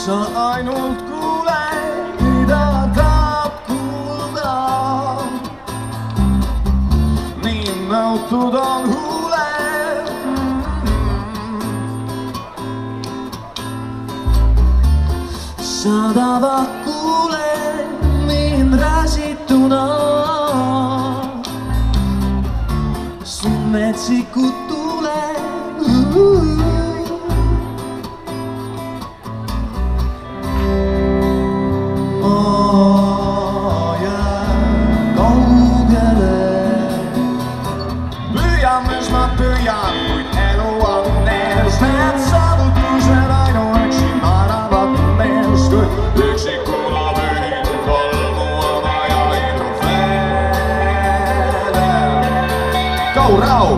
sa ainult kuule, mida tahab kuulda. nii nõutud on huuled. sadavad kuule mind räsituna. su metsikud tuled. Püüan, kuid elu on ees, need saavutused ainuüksi naeravad mees, kuid üksikuna pühin kolmu oma ja hidrofeedel. Go Rau!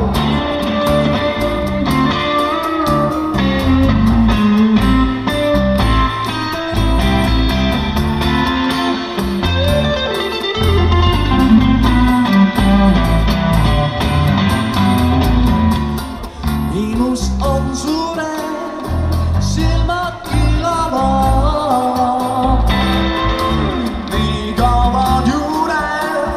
Ilus on suure silmad kilavad, nii kaovad juured.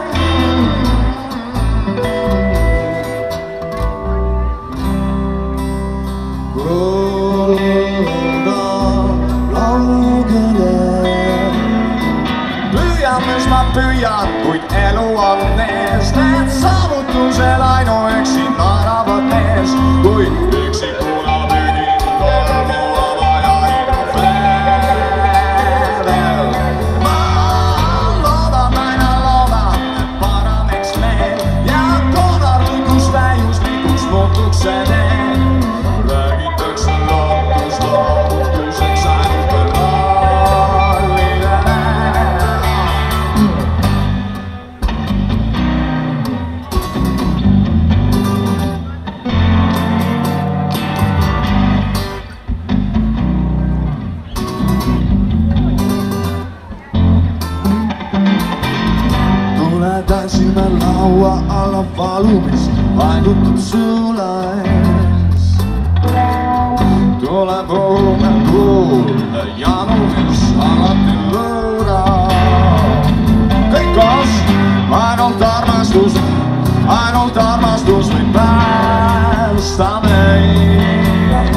Kulda laugele. püüan, mis ma püüan, kuid elu on ees, need saavutused ainuüksi naeravad mees, kuid üksikuna pühin kolmu oma ja hidrofeedel. ma loodan, aina loodan, et paraneks meel ja konarlikuks täiuslikuks muutuks see tee. räägitakse lootuseks ainult veel rallidele. Tantsime laua alla valumist, vaidutub suules. tuleb homme kuulda janu, mis alati lõõrab. kõik koos, ainult armastus võib päästa meid.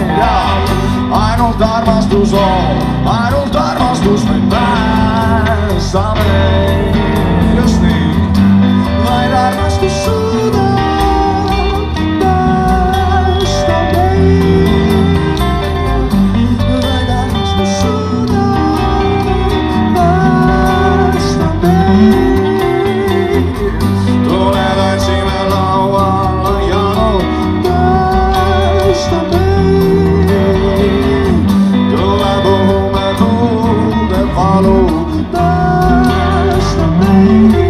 ainult armastus võib päästa meid. just nii. vaid armastus suudab päästa meid. vaid armastus suudab päästa meid. tule tantsime laua alla janu, päästa meid. tule puhume tuulde valu, päästa meid.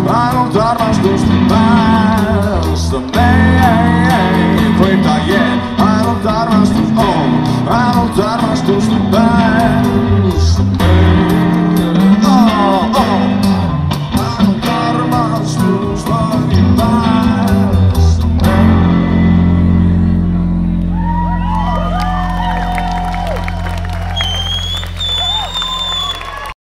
ainult armastus päästa meid.